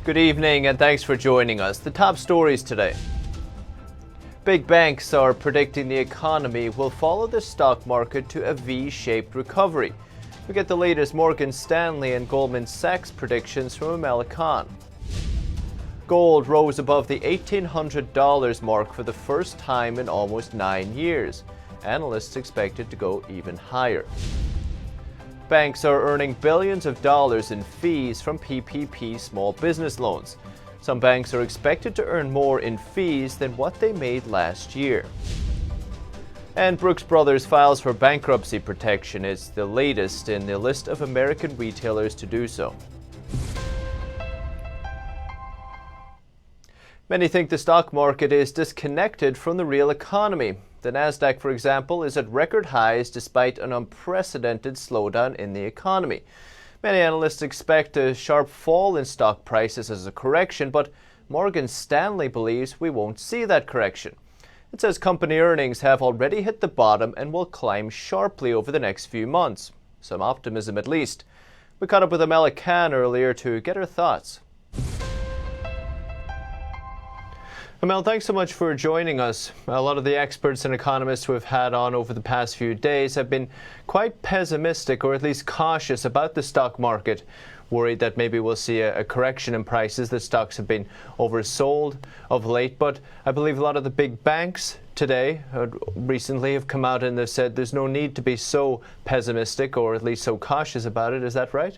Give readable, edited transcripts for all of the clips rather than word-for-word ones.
Good evening and thanks for joining us. The top stories today. Big banks are predicting the economy will follow the stock market to a V-shaped recovery. We get the latest Morgan Stanley and Goldman Sachs predictions from Amela Khan. Gold rose above the $1,800 mark for the first time in almost 9 years. Analysts expect it to go even higher. Banks are earning billions of dollars in fees from PPP small business loans. Some banks are expected to earn more in fees than what they made last year. And Brooks Brothers files for bankruptcy protection. It's the latest in the list of American retailers to do so. Many think the stock market is disconnected from the real economy. The Nasdaq, for example, is at record highs despite an unprecedented slowdown in the economy. Many analysts expect a sharp fall in stock prices as a correction, but Morgan Stanley believes we won't see that correction. It says company earnings have already hit the bottom and will climb sharply over the next few months. Some optimism at least. We caught up with Amela Khan earlier to get her thoughts. Amel, thanks so much for joining us. A lot of the experts and economists who have had on over the past few days have been quite pessimistic, or at least cautious, about the stock market, worried that maybe we'll see a correction in prices, that stocks have been oversold of late. But I believe a lot of the big banks today, recently, have come out and they've said there's no need to be so pessimistic, or at least so cautious about it. Is that right?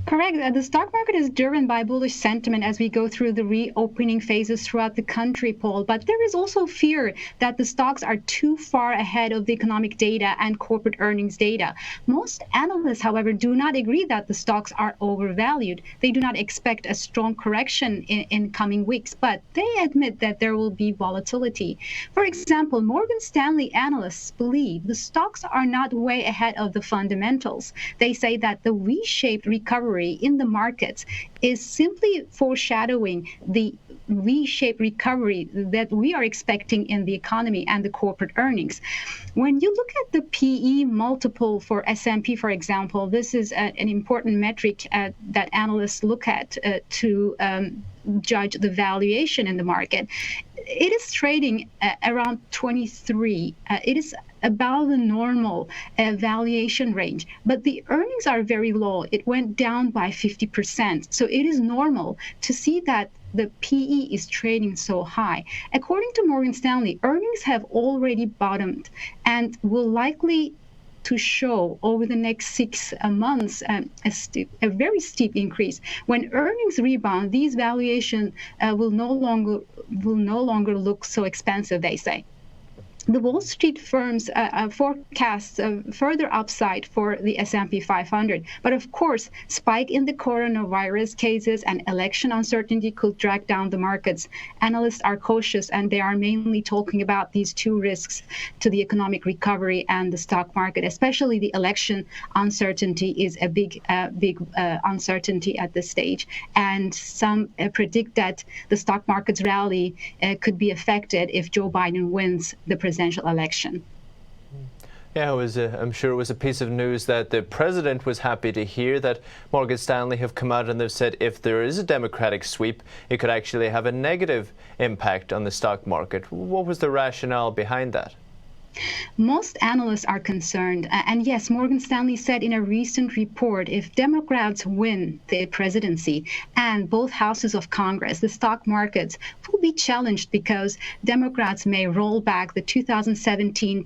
Correct. The stock market is driven by bullish sentiment as we go through the reopening phases throughout the country, Paul. But there is also fear that the stocks are too far ahead of the economic data and corporate earnings data. Most analysts, however, do not agree that the stocks are overvalued. They do not expect a strong correction in coming weeks, but they admit that there will be volatility. For example, Morgan Stanley analysts believe the stocks are not way ahead of the fundamentals. They say that the V-shaped recovery in the markets is simply foreshadowing the V-shaped recovery that we are expecting in the economy and the corporate earnings. When you look at the PE multiple for S&P, for example, this is an important metric that analysts look at to judge the valuation in the market. It is trading around 23. It is about the normal valuation range, but the earnings are very low. It went down by 50%. So it is normal to see that the PE is trading so high. According to Morgan Stanley, earnings have already bottomed and will likely to show over the next 6 months a very steep increase. When earnings rebound, these valuations will no longer look so expensive, they say. The Wall Street firms forecast further upside for the S&P 500. But of course, spike in the coronavirus cases and election uncertainty could drag down the markets. Analysts are cautious, and they are mainly talking about these two risks to the economic recovery and the stock market. Especially the election uncertainty is a big uncertainty at this stage. And some predict that the stock market's rally could be affected if Joe Biden wins the presidential election. Yeah, I'm sure it was a piece of news that the president was happy to hear, that Morgan Stanley have come out and they've said if there is a Democratic sweep, it could actually have a negative impact on the stock market. What was the rationale behind that? Most analysts are concerned, and yes, Morgan Stanley said in a recent report, if Democrats win the presidency and both houses of Congress, the stock markets will be challenged because Democrats may roll back the 2017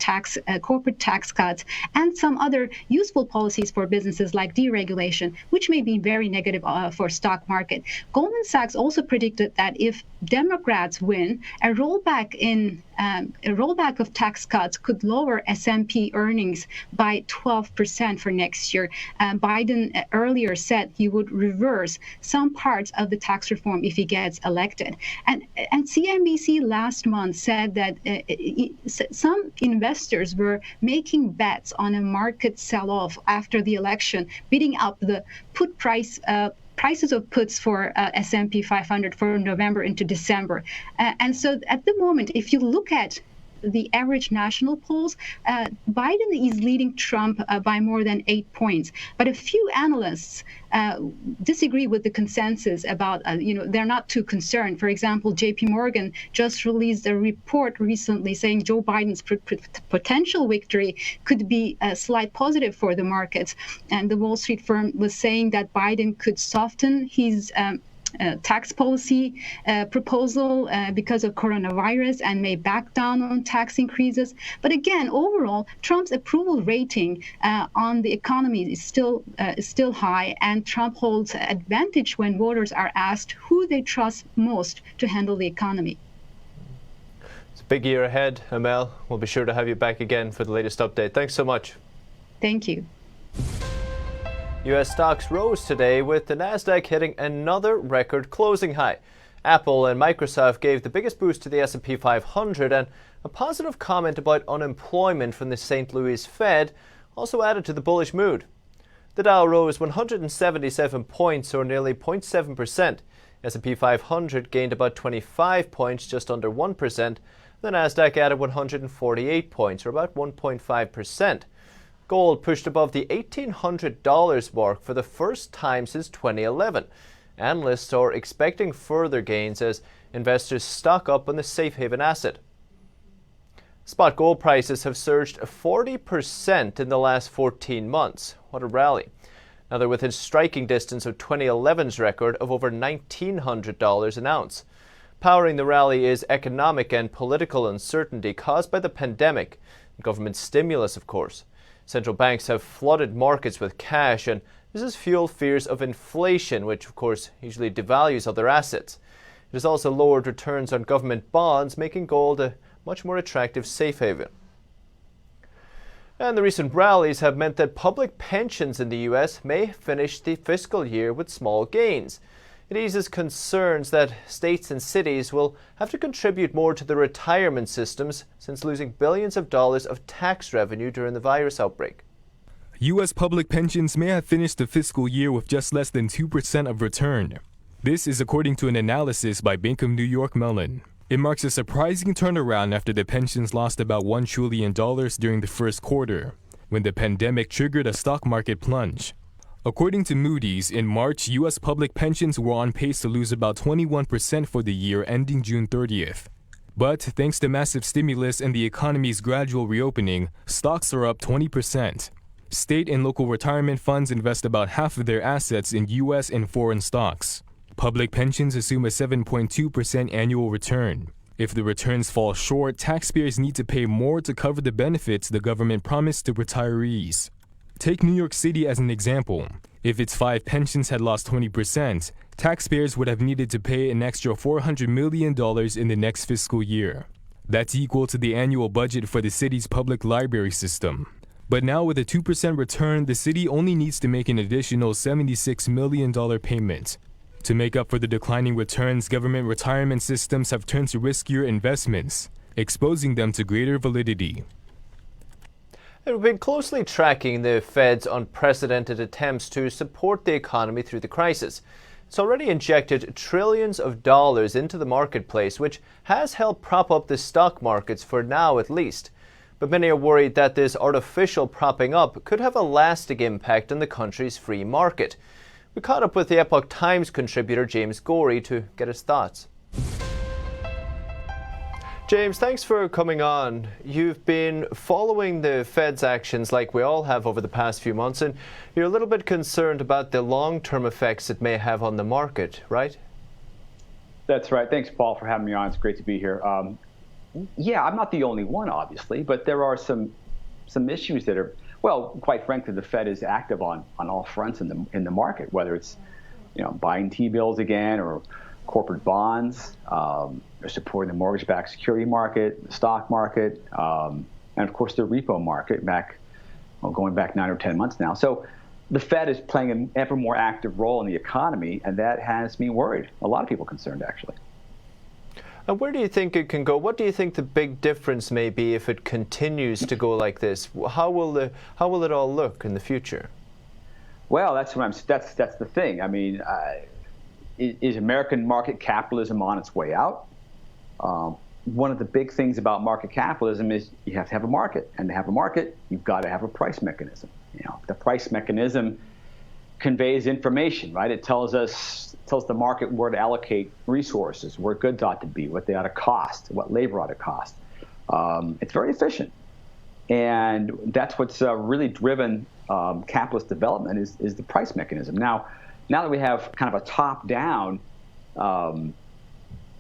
corporate tax cuts and some other useful policies for businesses like deregulation, which may be very negative for stock market. Goldman Sachs also predicted that if Democrats win, a rollback of tax cuts could lower S&P earnings by 12% for next year. Biden earlier said he would reverse some parts of the tax reform if he gets elected. And CNBC last month said that some investors were making bets on a market sell-off after the election, bidding up the put prices of puts for S&P 500 for November into December. And so at the moment, if you look at the average national polls, Biden is leading Trump by more than 8 points. But a few analysts disagree with the consensus about, they're not too concerned. For example, JP Morgan just released a report recently saying Joe Biden's potential victory could be a slight positive for the markets. And the Wall Street firm was saying that Biden could soften his tax policy proposal because of coronavirus and may back down on tax increases. But again, overall, Trump's approval rating on the economy is still high, and Trump holds advantage when voters are asked who they trust most to handle the economy. It's a big year ahead, Amel. We'll be sure to have you back again for the latest update. Thanks so much. Thank you. U.S. stocks rose today with the Nasdaq hitting another record closing high. Apple and Microsoft gave the biggest boost to the S&P 500, and a positive comment about unemployment from the St. Louis Fed also added to the bullish mood. The Dow rose 177 points, or nearly 0.7%. S&P 500 gained about 25 points, just under 1%. The Nasdaq added 148 points, or about 1.5%. Gold pushed above the $1,800 mark for the first time since 2011. Analysts are expecting further gains as investors stock up on the safe haven asset. Spot gold prices have surged 40% in the last 14 months. What a rally. Now they're within striking distance of 2011's record of over $1,900 an ounce. Powering the rally is economic and political uncertainty caused by the pandemic, and government stimulus, of course. Central banks have flooded markets with cash, and this has fueled fears of inflation, which of course usually devalues other assets. It has also lowered returns on government bonds, making gold a much more attractive safe haven. And the recent rallies have meant that public pensions in the U.S. may finish the fiscal year with small gains. It eases concerns that states and cities will have to contribute more to the retirement systems since losing billions of dollars of tax revenue during the virus outbreak. U.S. public pensions may have finished the fiscal year with just less than 2% of return. This is according to an analysis by Bank of New York Mellon. It marks a surprising turnaround after the pensions lost about $1 trillion during the first quarter, when the pandemic triggered a stock market plunge. According to Moody's, in March, U.S. public pensions were on pace to lose about 21% for the year ending June 30th. But thanks to massive stimulus and the economy's gradual reopening, stocks are up 20%. State and local retirement funds invest about half of their assets in U.S. and foreign stocks. Public pensions assume a 7.2% annual return. If the returns fall short, taxpayers need to pay more to cover the benefits the government promised to retirees. Take New York City as an example. If its 5 pensions had lost 20%, taxpayers would have needed to pay an extra $400 million in the next fiscal year. That's equal to the annual budget for the city's public library system. But now with a 2% return, the city only needs to make an additional $76 million payment. To make up for the declining returns, government retirement systems have turned to riskier investments, exposing them to greater validity. We've been closely tracking the Fed's unprecedented attempts to support the economy through the crisis. It's already injected trillions of dollars into the marketplace, which has helped prop up the stock markets for now at least. But many are worried that this artificial propping up could have a lasting impact on the country's free market. We caught up with the Epoch Times contributor James Gorey to get his thoughts. James, thanks for coming on. You've been following the Fed's actions like we all have over the past few months, and you're a little bit concerned about the long-term effects it may have on the market, right? That's right. Thanks, Paul, for having me on. It's great to be here. Yeah, I'm not the only one, obviously, but there are some issues that are, well, quite frankly, the Fed is active on all fronts in the market, whether it's buying T-bills again or corporate bonds. They're supporting the mortgage-backed security market, the stock market, and of course the repo market going back 9 or 10 months now. So the Fed is playing an ever more active role in the economy, and that has me worried. A lot of people concerned, actually. And where do you think it can go? What do you think the big difference may be if it continues to go like this? How will it all look in the future? Well, that's the thing. I mean, is American market capitalism on its way out? one of the big things about market capitalism is you have to have a market, and to have a market, you've got to have a price mechanism. The price mechanism conveys information, right? It tells the market where to allocate resources, where goods ought to be, what they ought to cost, what labor ought to cost. It's very efficient, and that's what's really driven capitalist development is the price mechanism. Now that we have kind of a top-down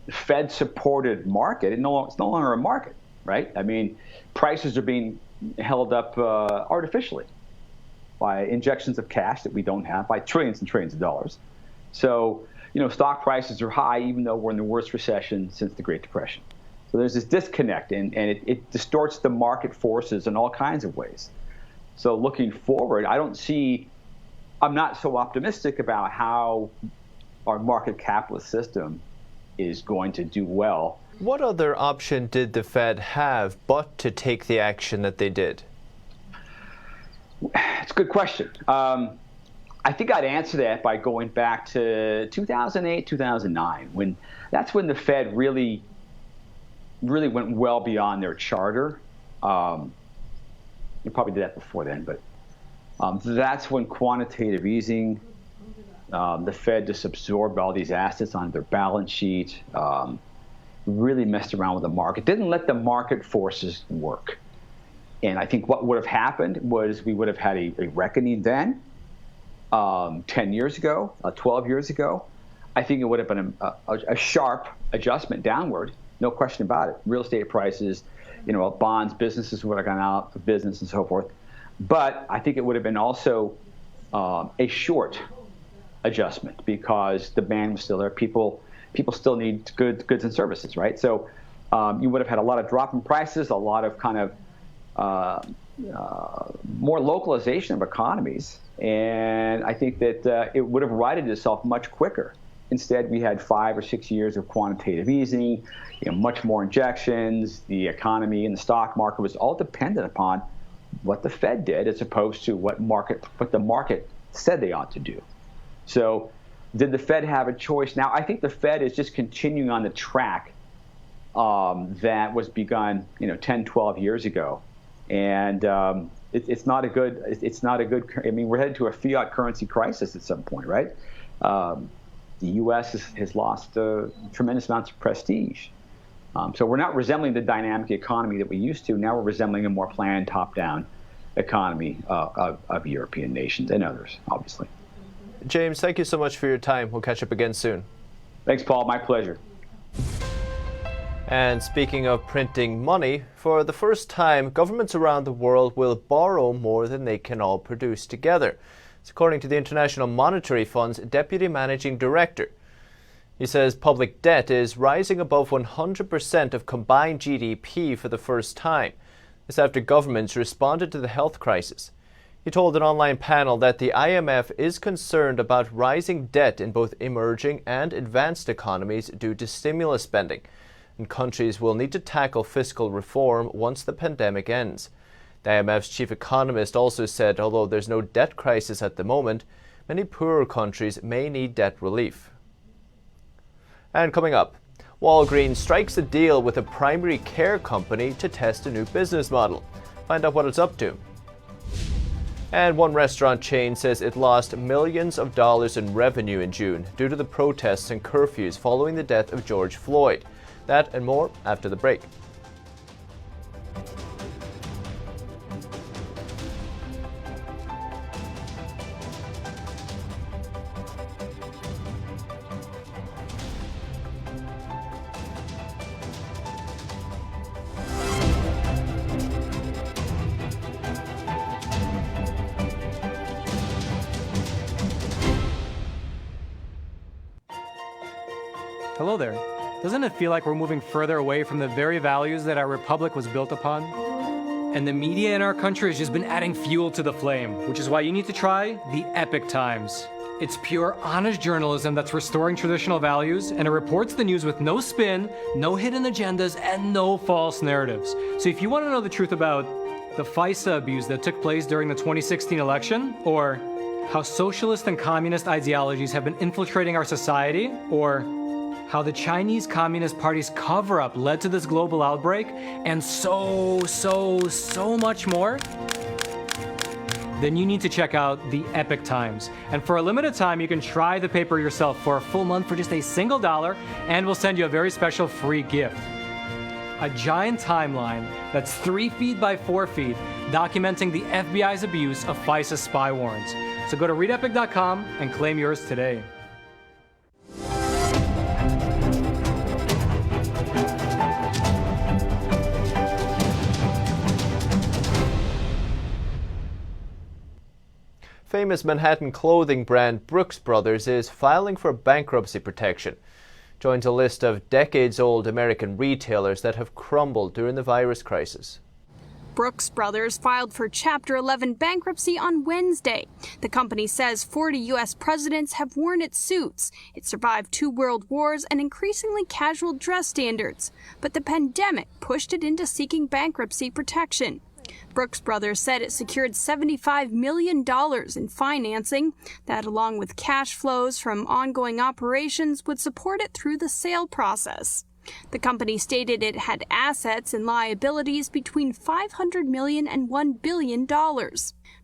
Fed-supported market, it's no longer a market, right? I mean, prices are being held up artificially by injections of cash that we don't have, by trillions and trillions of dollars. So, stock prices are high even though we're in the worst recession since the Great Depression. So there's this disconnect, and it distorts the market forces in all kinds of ways. So looking forward, I'm not so optimistic about how our market capitalist system is going to do well. What other option did the Fed have but to take the action that they did? It's a good question. I think I'd answer that by going back to 2008, 2009, that's when the Fed really went well beyond their charter. You probably did that before then, but that's when quantitative easing, the Fed just absorbed all these assets on their balance sheet, really messed around with the market, didn't let the market forces work. And I think what would have happened was we would have had a reckoning then, 10 years ago, 12 years ago. I think it would have been a sharp adjustment downward, no question about it. Real estate prices, bonds, businesses would have gone out of business and so forth. But I think it would have been also a short adjustment because demand was still there. People still need goods and services, right? So you would have had a lot of drop in prices, a lot of kind of more localization of economies, and I think that it would have righted itself much quicker. Instead, we had 5 or 6 years of quantitative easing, much more injections. The economy and the stock market was all dependent upon what the Fed did as opposed to what the market said they ought to do. So did the Fed have a choice? Now, I think the Fed is just continuing on the track that was begun 10, 12 years ago. And it's not a good, I mean, we're headed to a fiat currency crisis at some point, right? The U.S. has lost tremendous amounts of prestige. So we're not resembling the dynamic economy that we used to. Now we're resembling a more planned, top-down economy of European nations and others, obviously. James, thank you so much for your time. We'll catch up again soon. Thanks, Paul. My pleasure. And speaking of printing money, for the first time, governments around the world will borrow more than they can all produce together. It's according to the International Monetary Fund's Deputy Managing Director. He says public debt is rising above 100% of combined GDP for the first time. This after governments responded to the health crisis. He told an online panel that the IMF is concerned about rising debt in both emerging and advanced economies due to stimulus spending, and countries will need to tackle fiscal reform once the pandemic ends. The IMF's chief economist also said although there's no debt crisis at the moment, many poorer countries may need debt relief. And coming up, Walgreens strikes a deal with a primary care company to test a new business model. Find out what it's up to. And one restaurant chain says it lost millions of dollars in revenue in June due to the protests and curfews following the death of George Floyd. That and more after the break. Hello there. Doesn't it feel like we're moving further away from the very values that our republic was built upon? And the media in our country has just been adding fuel to the flame, which is why you need to try The Epic Times. It's pure, honest journalism that's restoring traditional values, and it reports the news with no spin, no hidden agendas, and no false narratives. So if you want to know the truth about the FISA abuse that took place during the 2016 election, or how socialist and communist ideologies have been infiltrating our society, or how the Chinese Communist Party's cover-up led to this global outbreak, and so much more, then you need to check out the Epic Times. And for a limited time, you can try the paper yourself for a full month for just $1, and we'll send you a very special free gift. A giant timeline that's 3 feet by 4 feet, documenting the FBI's abuse of FISA spy warrants. So go to readepic.com and claim yours today. Famous Manhattan clothing brand Brooks Brothers is filing for bankruptcy protection. Joins a list of decades-old American retailers that have crumbled during the virus crisis. Brooks Brothers filed for Chapter 11 bankruptcy on Wednesday. The company says 40 U.S. presidents have worn its suits. It survived 2 world wars and increasingly casual dress standards. But the pandemic pushed it into seeking bankruptcy protection. Brooks Brothers said it secured $75 million in financing that, along with cash flows from ongoing operations, would support it through the sale process. The company stated it had assets and liabilities between $500 million and $1 billion.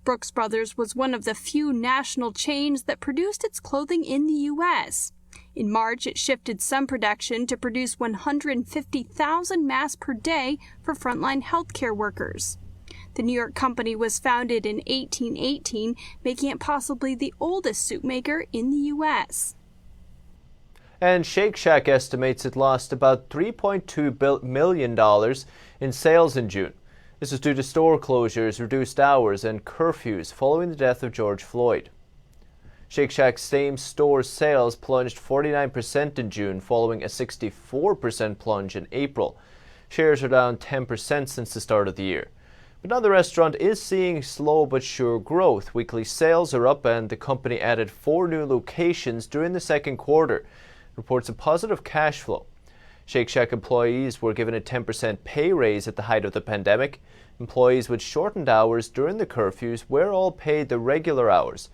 Brooks Brothers was one of the few national chains that produced its clothing in the U.S. In March, it shifted some production to produce 150,000 masks per day for frontline healthcare workers. The New York company was founded in 1818, making it possibly the oldest suit maker in the U.S. And Shakeshack estimates it lost about $3.2 million in sales in June. This is due to store closures, reduced hours, and curfews following the death of George Floyd. Shakeshack's same-store sales plunged 49% in June, following a 64% plunge in April. Shares are down 10% since the start of the year. But now the restaurant is seeing slow but sure growth. Weekly sales are up, and the company added 4 new locations during the second quarter. Reports a positive cash flow. Shake Shack employees were given a 10% pay raise at the height of the pandemic. Employees with shortened hours during the curfews were all paid the regular hours.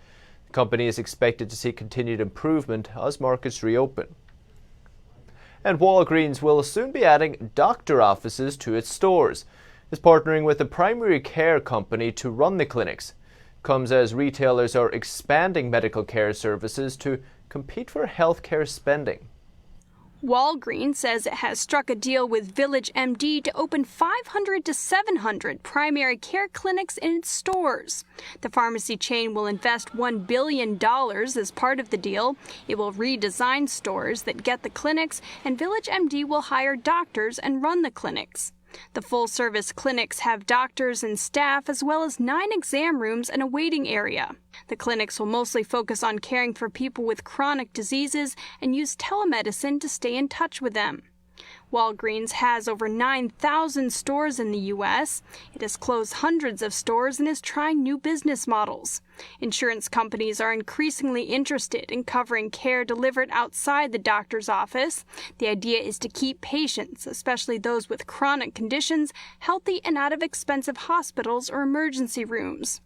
The company is expected to see continued improvement as markets reopen. And Walgreens will soon be adding doctor offices to its stores. It's partnering with a primary care company to run the clinics. Comes as retailers are expanding medical care services to compete for healthcare spending. Walgreens says it has struck a deal with Village MD to open 500 to 700 primary care clinics in its stores. The pharmacy chain will invest $1 billion as part of the deal. It will redesign stores that get the clinics, and Village MD will hire doctors and run the clinics. The full-service clinics have doctors and staff, as well as 9 exam rooms and a waiting area. The clinics will mostly focus on caring for people with chronic diseases and use telemedicine to stay in touch with them. Walgreens has over 9,000 stores in the U.S. It has closed hundreds of stores and is trying new business models. Insurance companies are increasingly interested in covering care delivered outside the doctor's office. The idea is to keep patients, especially those with chronic conditions, healthy and out of expensive hospitals or emergency rooms.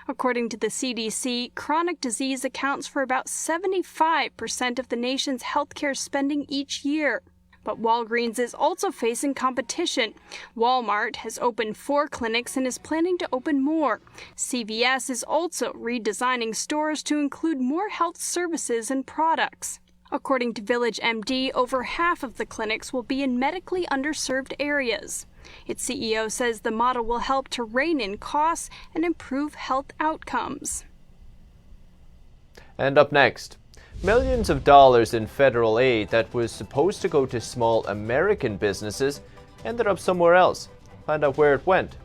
According to the CDC, chronic disease accounts for about 75% of the nation's healthcare spending each year. But Walgreens is also facing competition. Walmart has opened 4 clinics and is planning to open more. CVS is also redesigning stores to include more health services and products. According to Village MD, over half of the clinics will be in medically underserved areas. Its CEO says the model will help to rein in costs and improve health outcomes. And up next, millions of dollars in federal aid that was supposed to go to small American businesses ended up somewhere else. Find out where it went.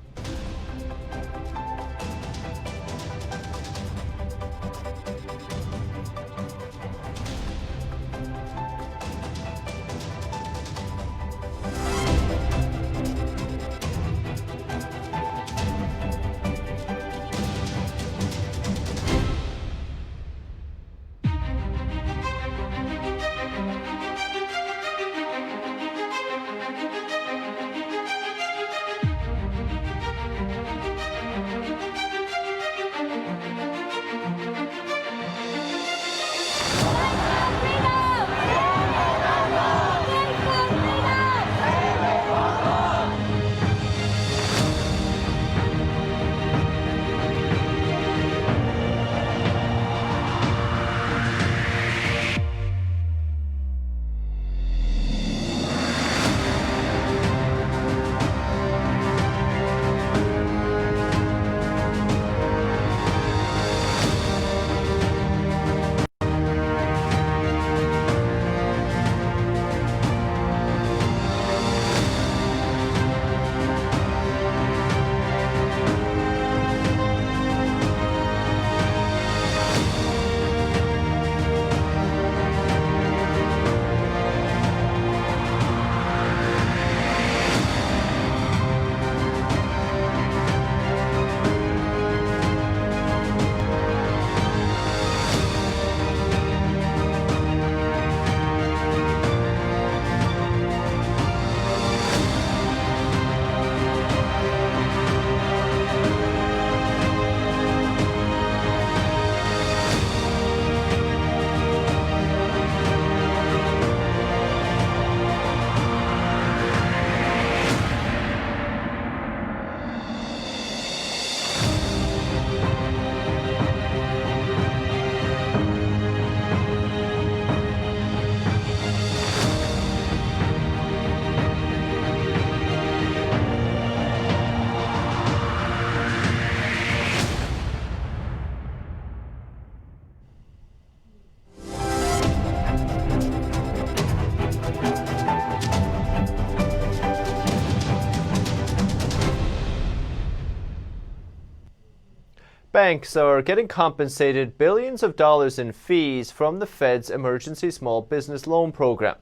Banks are getting compensated billions of dollars in fees from the Fed's Emergency Small Business Loan Program.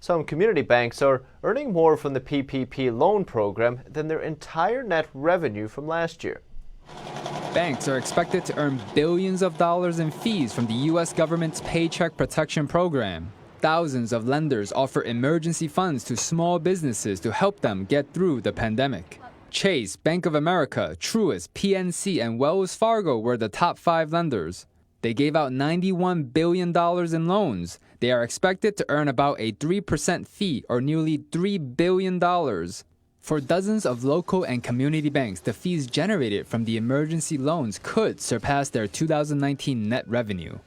Some community banks are earning more from the PPP loan program than their entire net revenue from last year. Banks are expected to earn billions of dollars in fees from the U.S. government's Paycheck Protection Program. Thousands of lenders offer emergency funds to small businesses to help them get through the pandemic. Chase, Bank of America, Truist, PNC, and Wells Fargo were the top 5 lenders. They gave out $91 billion in loans. They are expected to earn about a 3% fee, or nearly $3 billion. For dozens of local and community banks, the fees generated from the emergency loans could surpass their 2019 net revenue.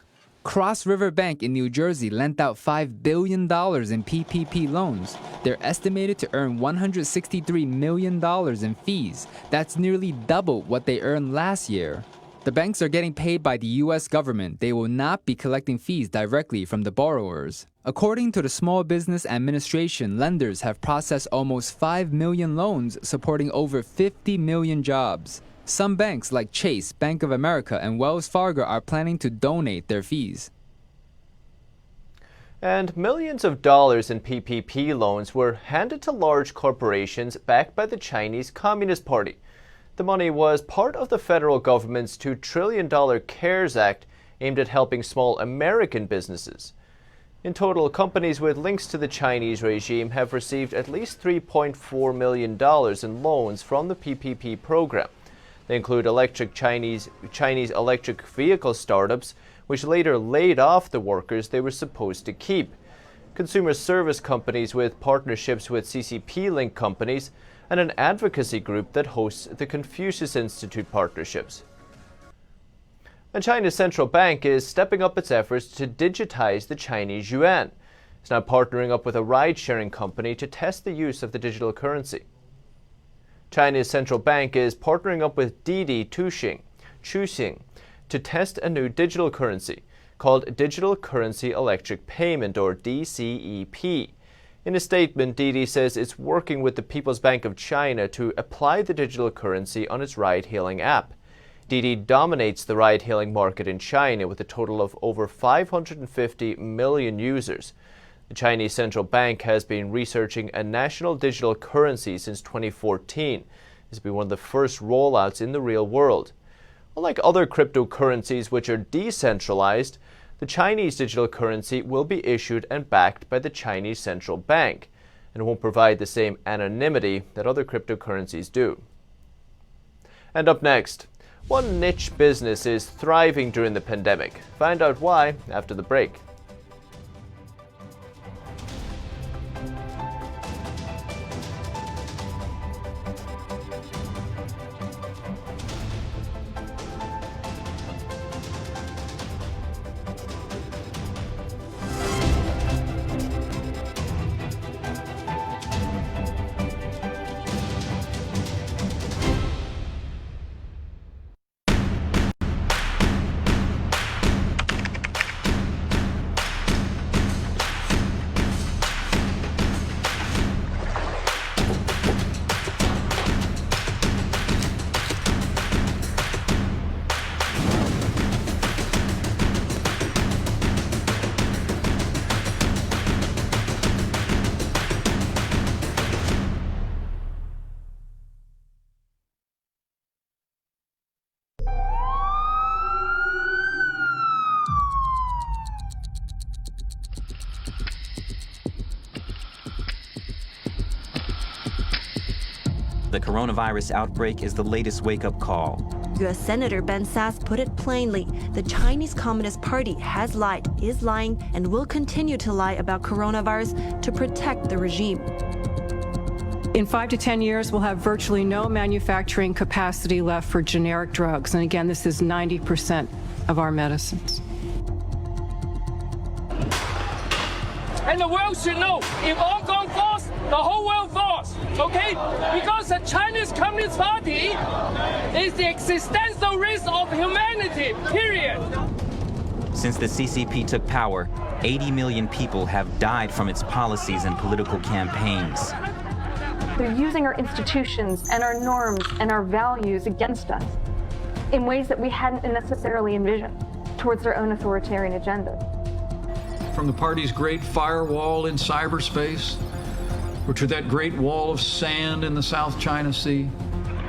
Cross River Bank in New Jersey lent out $5 billion in PPP loans. They're estimated to earn $163 million in fees. That's nearly double what they earned last year. The banks are getting paid by the U.S. government. They will not be collecting fees directly from the borrowers. According to the Small Business Administration, lenders have processed almost 5 million loans, supporting over 50 million jobs. Some banks like Chase, Bank of America, and Wells Fargo are planning to donate their fees. And millions of dollars in PPP loans were handed to large corporations backed by the Chinese Communist Party. The money was part of the federal government's $2 trillion CARES Act aimed at helping small American businesses. In total, companies with links to the Chinese regime have received at least $3.4 million in loans from the PPP program. They include Chinese electric vehicle startups, which later laid off the workers they were supposed to keep, consumer service companies with partnerships with CCP-linked companies, and an advocacy group that hosts the Confucius Institute partnerships. And China's central bank is stepping up its efforts to digitize the Chinese yuan. It's now partnering up with a ride-sharing company to test the use of the digital currency. China's central bank is partnering up with NTD Chuxing to test a new digital currency called Digital Currency Electric Payment, or DCEP. In a statement, NTD says it's working with the People's Bank of China to apply the digital currency on its ride-hailing app. NTD dominates the ride-hailing market in China with a total of over 550 million users. The Chinese central bank has been researching a national digital currency since 2014. This will be one of the first rollouts in the real world. Unlike other cryptocurrencies which are decentralized, the Chinese digital currency will be issued and backed by the Chinese central bank, and won't provide the same anonymity that other cryptocurrencies do. And up next, one niche business is thriving during the pandemic. Find out why after the break. The coronavirus outbreak is the latest wake-up call. U.S. Senator Ben Sasse put it plainly, the Chinese Communist Party has lied, is lying, and will continue to lie about coronavirus to protect the regime. In 5 to 10 years, we'll have virtually no manufacturing capacity left for generic drugs. And again, this is 90% of our medicines. And the world should know, if Hong Kong falls, the whole world falls, okay? Because the Chinese Communist Party is the existential risk of humanity, period. Since the CCP took power, 80 million people have died from its policies and political campaigns. They're using our institutions and our norms and our values against us. in ways that we hadn't necessarily envisioned towards their own authoritarian agenda. From the party's great firewall in cyberspace, or to that great wall of sand in the South China Sea.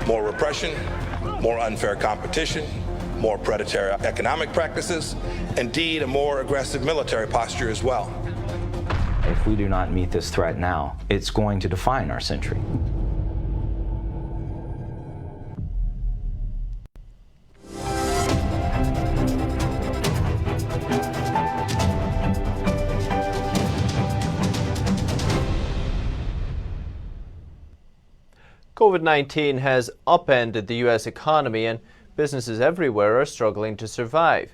More repression, more unfair competition, more predatory economic practices, indeed a more aggressive military posture as well. If we do not meet this threat now, it's going to define our century. COVID-19 has upended the U.S. economy, and businesses everywhere are struggling to survive.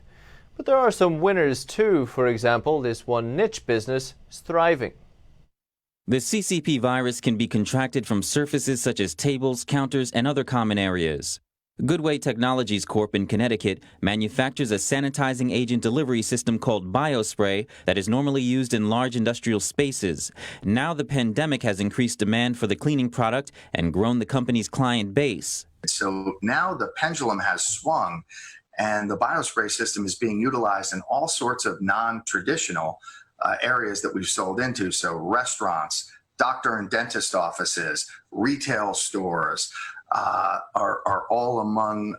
But there are some winners too. For example, this one niche business is thriving. The CCP virus can be contracted from surfaces such as tables, counters, and other common areas. Goodway Technologies Corp. In Connecticut manufactures a sanitizing agent delivery system called BioSpray that is normally used in large industrial spaces. Now the pandemic has increased demand for the cleaning product and grown the company's client base. So now the pendulum has swung, and the BioSpray system is being utilized in all sorts of non-traditional areas that we've sold into. So restaurants, doctor and dentist offices, retail stores, are all among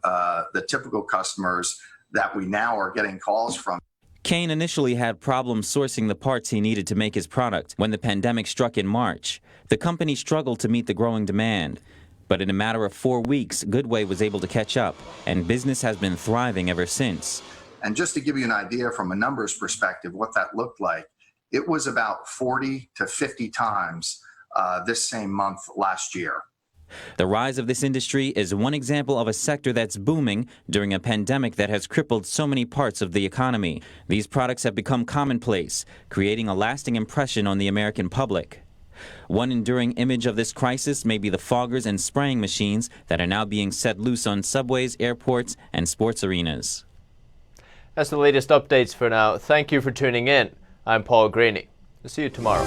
the typical customers that we now are getting calls from. Kane initially had problems sourcing the parts he needed to make his product when the pandemic struck in March. The company struggled to meet the growing demand. But in a matter of 4 weeks, Goodway was able to catch up, and business has been thriving ever since. And just to give you an idea from a numbers perspective what that looked like, it was about 40 to 50 times this same month last year. The rise of this industry is one example of a sector that's booming during a pandemic that has crippled so many parts of the economy. These products have become commonplace, creating a lasting impression on the American public. One enduring image of this crisis may be the foggers and spraying machines that are now being set loose on subways, airports, and sports arenas. That's the latest updates for now. Thank you for tuning in. I'm Paul Greaney. We'll see you tomorrow.